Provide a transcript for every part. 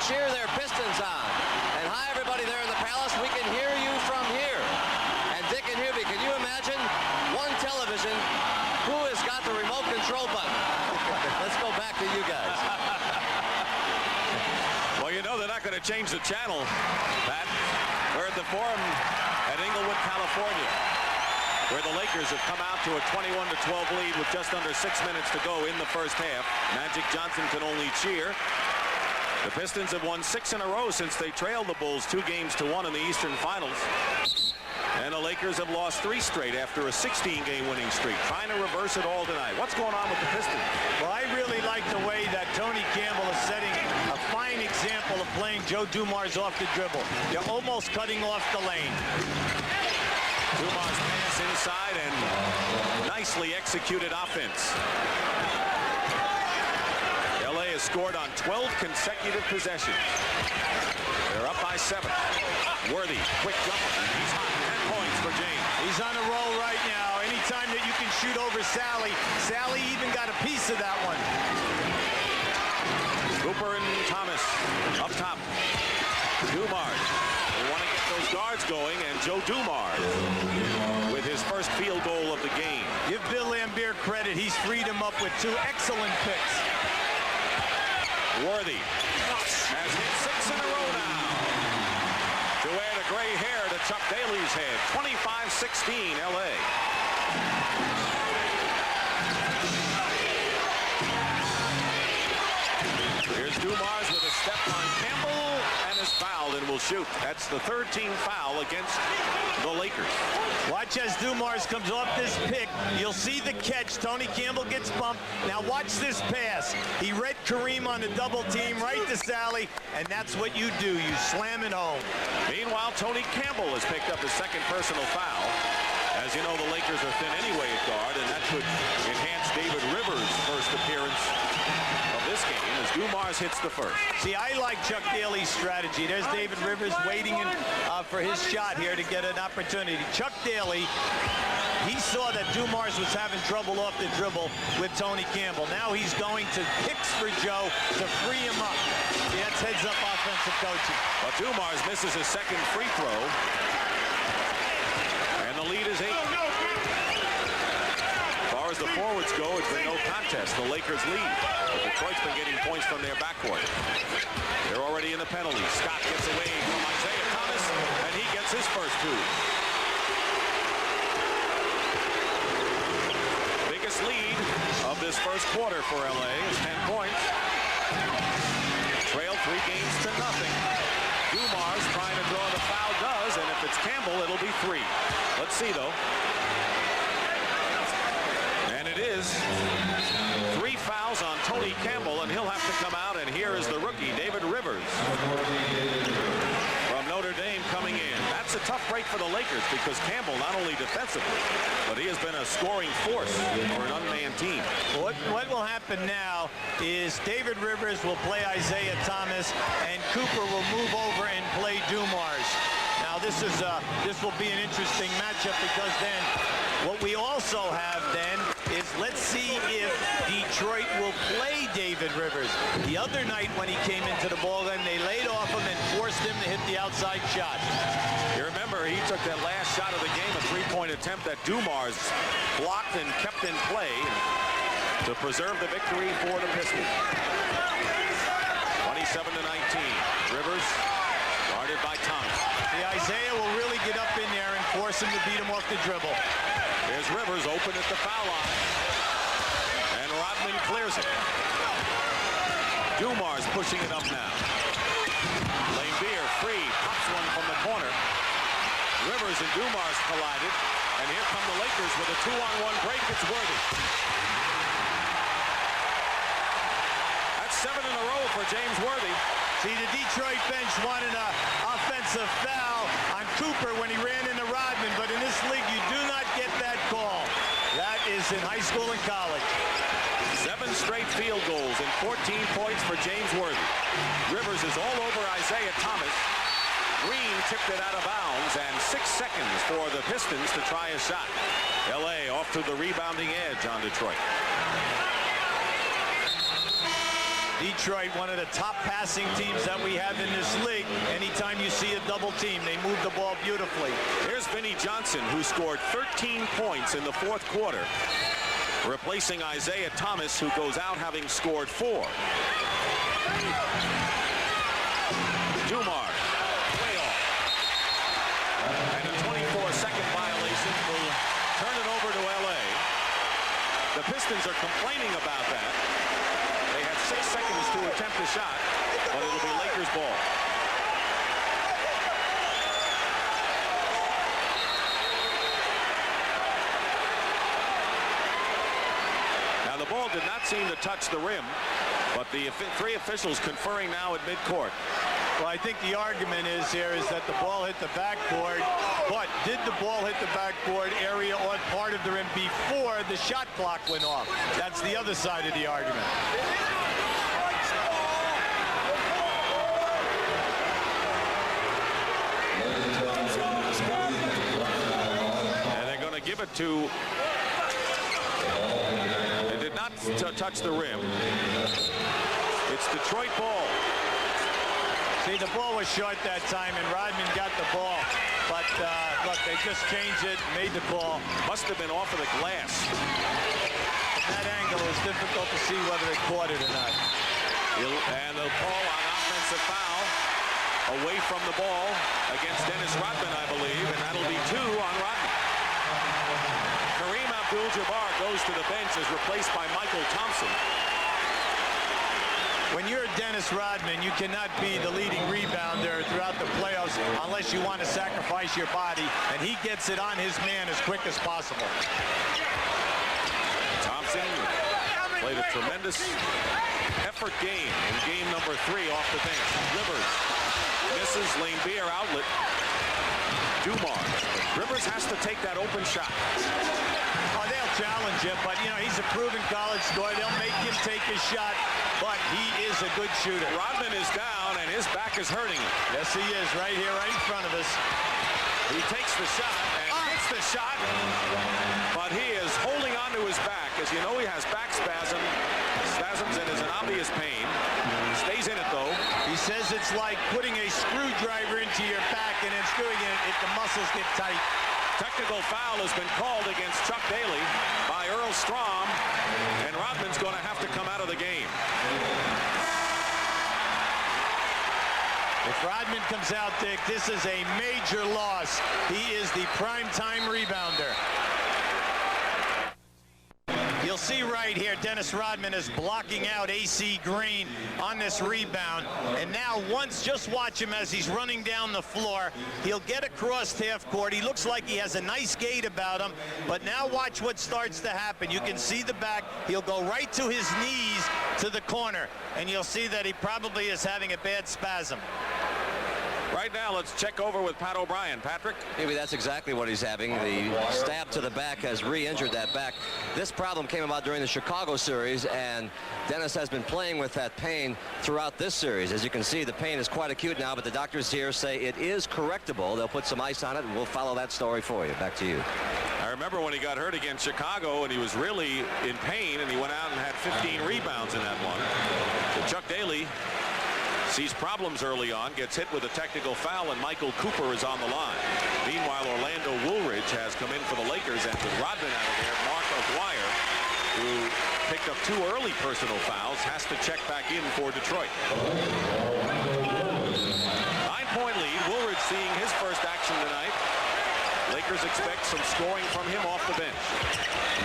cheer their Pistons on. And hi, everybody there in the Palace. We can hear you from here. And Dick and Hubie, can you imagine one television? Who has got the remote control button? Let's go back to you guys. Well, you know they're not going to change the channel, Pat. We're at the Forum at Inglewood, California, where the Lakers have come out to a 21-12 lead with just under 6 minutes to go in the first half. Magic Johnson can only cheer. The Pistons have won 6 in a row since they trailed the Bulls 2-1 in the Eastern Finals. And the Lakers have lost 3 straight after a 16-game winning streak, trying to reverse it all tonight. What's going on with the Pistons? Well, I really like the way that Tony Campbell is setting a fine example of playing Joe Dumars off the dribble. They're almost cutting off the lane. Dumars pass inside and nicely executed offense. LA has scored on 12 consecutive possessions. They're up by 7. Worthy, quick jumper. He's hot. 10 points for James. He's on a roll right now. Anytime that you can shoot over Sally, Sally even got a piece of that one. Cooper and Thomas up top. Dumars. They want to get those guards going, and Joe Dumars with his first field goal of the game. Give Bill Laimbeer credit. He's freed him up with 2 excellent picks. Worthy has hit 6 in a row now to add a gray hair to Chuck Daly's head. 25-16 LA. Here's Dumars with a step on Campbell and is fouled and will shoot. That's the 13th foul against the Lakers. Watch as Dumars comes off this pick. You'll see the catch. Tony Campbell gets bumped. Now watch this pass. He read Kareem on the double team right to Sally, and that's what you do. You slam it home. Meanwhile, Tony Campbell has picked up his 2nd personal foul. As you know, the Lakers are thin anyway at guard, and that could enhance David Rivers' first appearance of this game as Dumars hits the first. See, I like Chuck Daly's strategy. There's David Rivers waiting for his shot here to get an opportunity. Chuck Daly, he saw that Dumars was having trouble off the dribble with Tony Campbell. Now he's going to picks for Joe to free him up. See, that's heads-up offensive coaching. But Dumars misses his 2nd free throw. And the lead is 8. As far as the forwards go, it's been no contest. The Lakers lead. But Detroit's been getting points from their backcourt. They're already in the penalty. Scott gets away from Isaiah Thomas, and he gets his first 2. Biggest lead of this first quarter for LA is 10 points. Trailed 3-0. Dumars trying to draw the foul does, and if it's Campbell, it'll be 3. Let's see, though. And it is 3 fouls on Tony Campbell, and he'll have to come out, and here is the rookie, David Rivers, from Notre Dame coming in. That's a tough break for the Lakers because Campbell, not only defensively, but he has been a scoring force for an unmanned team. What will happen now is David Rivers will play Isaiah Thomas, and Cooper will move over and play Dumars. Now this will be an interesting matchup because then what we also have then is let's see if Detroit will play David Rivers. The other night when he came into the ballgame, they laid off him and forced him to hit the outside shot. You remember he took that last shot of the game, a 3-point attempt that Dumars blocked and kept in play to preserve the victory for the Pistons. 27-19. Rivers guarded by Thomas. The Isaiah will really get up in there and force him to beat him off the dribble. There's Rivers open at the foul line. And Rodman clears it. Dumars pushing it up now. Laimbeer free, pops one from the corner. Rivers and Dumars collided. And here come the Lakers with a 2-on-1 break. It's Worthy. That's 7 in a row for James Worthy. See, the Detroit bench wanted an offensive foul on Cooper when he ran into Rodman, but in this league, you do not get that call. That is in high school and college. 7 straight field goals and 14 points for James Worthy. Rivers is all over Isaiah Thomas. Green tipped it out of bounds, and 6 seconds for the Pistons to try a shot. LA off to the rebounding edge on Detroit. Detroit, one of the top passing teams that we have in this league. Anytime you see a double team, they move the ball beautifully. Here's Vinnie Johnson, who scored 13 points in the fourth quarter, replacing Isaiah Thomas, who goes out having scored 4. Dumars, way off. And a 24-second violation will turn it over to LA. The Pistons are complaining about that. They have 6 seconds to attempt a shot, but it'll be Lakers ball. Now the ball did not seem to touch the rim, but the 3 officials conferring now at midcourt. Well, I think the argument is that the ball hit the backboard, but did the ball hit the backboard area or part of the rim before the shot clock went off? That's the other side of the argument. And they're going to give it to... It did not touch the rim. It's Detroit ball. See, the ball was short that time, and Rodman got the ball. But, look, they just changed it, made the call. Must have been off of the glass. From that angle, it was difficult to see whether they caught it or not. And the call on offensive foul away from the ball against Dennis Rodman, I believe, and that'll be 2 on Rodman. Kareem Abdul-Jabbar goes to the bench, is replaced by Michael Thompson. When you're Dennis Rodman, you cannot be the leading rebounder throughout the playoffs unless you want to sacrifice your body, and he gets it on his man as quick as possible. Thompson played a tremendous effort game in game number 3 off the bench. Rivers misses lane beer outlet. Dumars. Rivers has to take that open shot. Oh, they'll challenge him, but, you know, he's a proven college scorer. They'll make him take his shot, but he is a good shooter. Rodman is down, and his back is hurting him. Yes, he is, right here, right in front of us. He takes the shot and hits the shot, but he is holding onto his back. As you know, he has back spasms and is in obvious pain. Stays in it, though. He says it's like putting a screwdriver into your back and then screwing it if the muscles get tight. Technical foul has been called against Chuck Daly by Earl Strom, and Rodman's going to have to come out of the game. If Rodman comes out, Dick, this is a major loss. He is the prime-time rebounder. You'll see right here, Dennis Rodman is blocking out AC Green on this rebound. And now just watch him as he's running down the floor. He'll get across half court. He looks like he has a nice gait about him. But now watch what starts to happen. You can see the back. He'll go right to his knees to the corner. And you'll see that he probably is having a bad spasm. Right now, let's check over with Pat O'Brien. Patrick? Maybe that's exactly what he's having. The stab to the back has re-injured that back. This problem came about during the Chicago series, and Dennis has been playing with that pain throughout this series. As you can see, the pain is quite acute now, but the doctors here say it is correctable. They'll put some ice on it, and we'll follow that story for you. Back to you. I remember when he got hurt against Chicago, and he was really in pain, and he went out and had 15 rebounds in that one. So Chuck Daly sees problems early on, gets hit with a technical foul, and Michael Cooper is on the line. Meanwhile, Orlando Woolridge has come in for the Lakers, and with Rodman out of there, Mark O'Dwyer, who picked up 2 early personal fouls, has to check back in for Detroit. 9-point lead. Woolridge seeing his first action tonight. Lakers expect some scoring from him off the bench.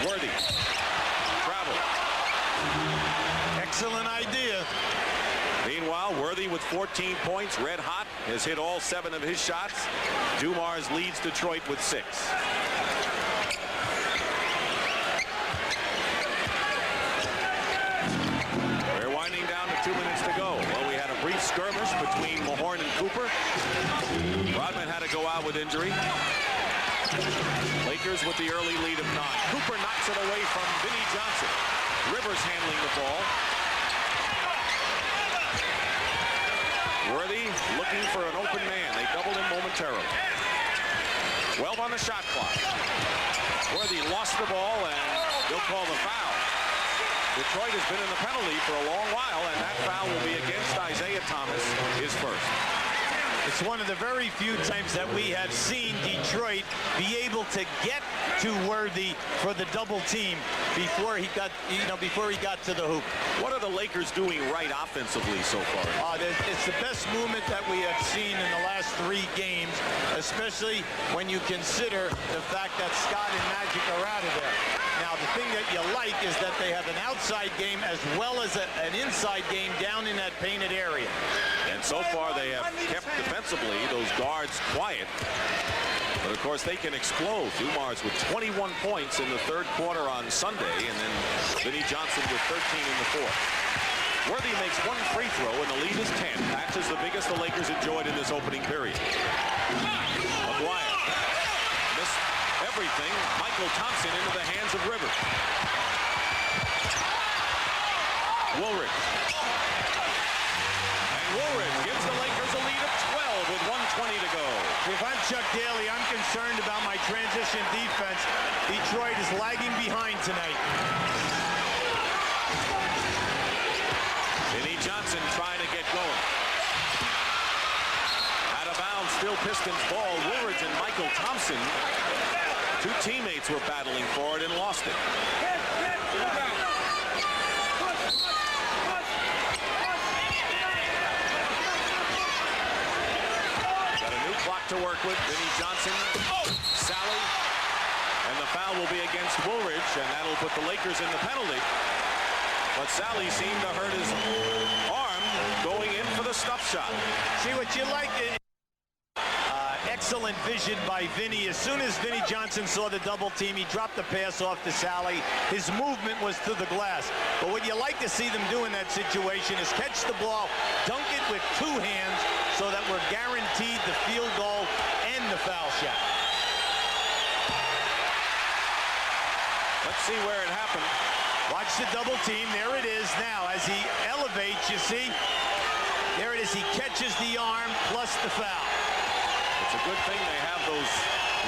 Worthy. Travel. Excellent idea. Meanwhile, Worthy with 14 points, red hot, has hit all 7 of his shots. Dumars leads Detroit with 6. We're winding down to 2 minutes to go. Well, we had a brief skirmish between Mahorn and Cooper. Rodman had to go out with injury. Lakers with the early lead of 9. Cooper knocks it away from Vinnie Johnson. Rivers handling the ball. Worthy looking for an open man. They doubled him momentarily. 12 on the shot clock. Worthy lost the ball, and they'll call the foul. Detroit has been in the penalty for a long while, and that foul will be against Isaiah Thomas, his first. It's one of the very few times that we have seen Detroit be able to get to Worthy for the double team before he got, before he got to the hoop. What are the Lakers doing right offensively so far? It's the best movement that we have seen in the last 3 games, especially when you consider the fact that Scott and Magic are out of there. Now, the thing that you like is that they have an outside game as well as an inside game down in that painted area. And so far, they have kept defensively those guards quiet. But, of course, they can explode. Dumars with 21 points in the third quarter on Sunday, and then Vinnie Johnson with 13 in the fourth. Worthy makes 1 free throw, and the lead is 10. That's the biggest the Lakers enjoyed in this opening period. McGuire missed everything. Michael Thompson into the hands of Rivers. Woolridge. And Woolridge gives the Lakers a lead of 12 with 1:20 to go. If I'm Chuck Daly, I'm concerned about my transition defense. Detroit is lagging behind tonight. Vinnie Johnson trying to get going. Out of bounds, still Pistons ball. Woolridge and Michael Thompson, 2 teammates were battling for it and lost it. To work with Vinnie Johnson. Sally, and the foul will be against Woolridge, and that'll put the Lakers in the penalty. But Sally seemed to hurt his arm going in for the stuff shot. See, what you like is excellent vision by Vinnie. As soon as Vinnie Johnson saw the double team, he dropped the pass off to Sally. His movement was to the glass. But what you like to see them do in that situation is catch the ball, dunk it with 2 hands, so that we're guaranteed the field goal and the foul shot. Let's see where it happened. Watch the double team. There it is now. As he elevates, you see, there it is. He catches the arm plus the foul. It's a good thing they have those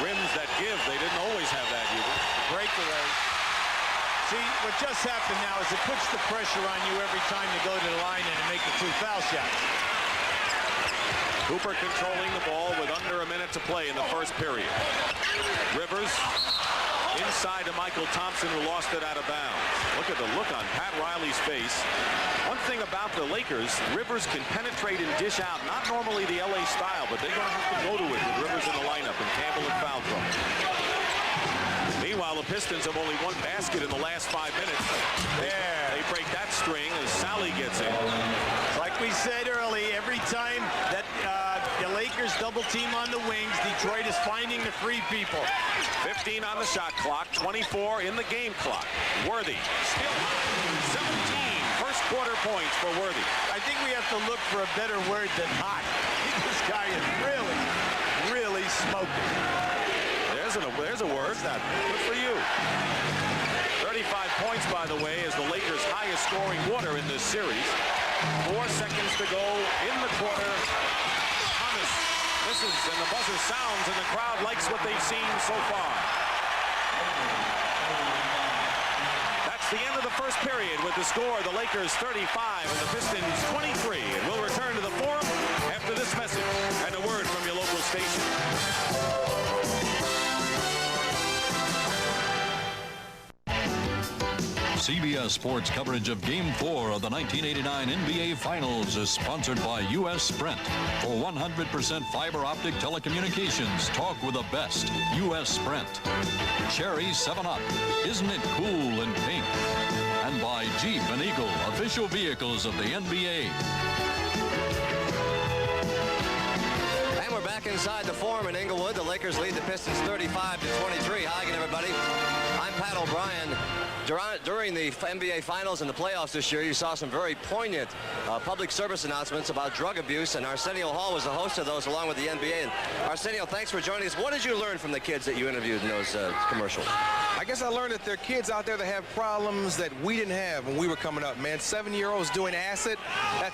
rims that give. They didn't always have that either. Breakaway. See, what just happened now is it puts the pressure on you every time you go to the line and make the 2 foul shots. Cooper controlling the ball with under a minute to play in the first period. Rivers inside to Michael Thompson, who lost it out of bounds. Look at the look on Pat Riley's face. One thing about the Lakers, Rivers can penetrate and dish out. Not normally the LA style, but they're going to have to go to it with Rivers in the lineup and Campbell in foul trouble. Meanwhile, the Pistons have only 1 basket in the last 5 minutes. They break that string as Sally gets in. Like we said early, every time that the Lakers double team on the wings, Detroit is finding the free people. 15 on the shot clock, 24 in the game clock. Worthy still 17 first quarter points for Worthy. I think we have to look for a better word than hot. This guy is really, really smoking. There's a word. Good for you. 35 points, by the way, is the Lakers' highest scoring quarter in this series. 4 seconds to go in the quarter. Thomas misses, and the buzzer sounds, and the crowd likes what they've seen so far. That's the end of the first period with the score, the Lakers 35 and the Pistons 23. And we'll return to the Forum after this message and a word from your local station. CBS Sports coverage of Game 4 of the 1989 NBA Finals is sponsored by U.S. Sprint. For 100% fiber optic telecommunications, talk with the best. U.S. Sprint. Cherry 7-Up. Isn't it cool and pink? And by Jeep and Eagle, official vehicles of the NBA. And we're back inside the Forum in Inglewood. The Lakers lead the Pistons 35-23. Hi again, everybody. I'm Pat O'Brien. During the NBA Finals and the playoffs this year, you saw some very poignant public service announcements about drug abuse, and Arsenio Hall was the host of those along with the NBA. And Arsenio, thanks for joining us. What did you learn from the kids that you interviewed in those commercials? I guess I learned that there are kids out there that have problems that we didn't have when we were coming up, man. 7-year-olds doing acid,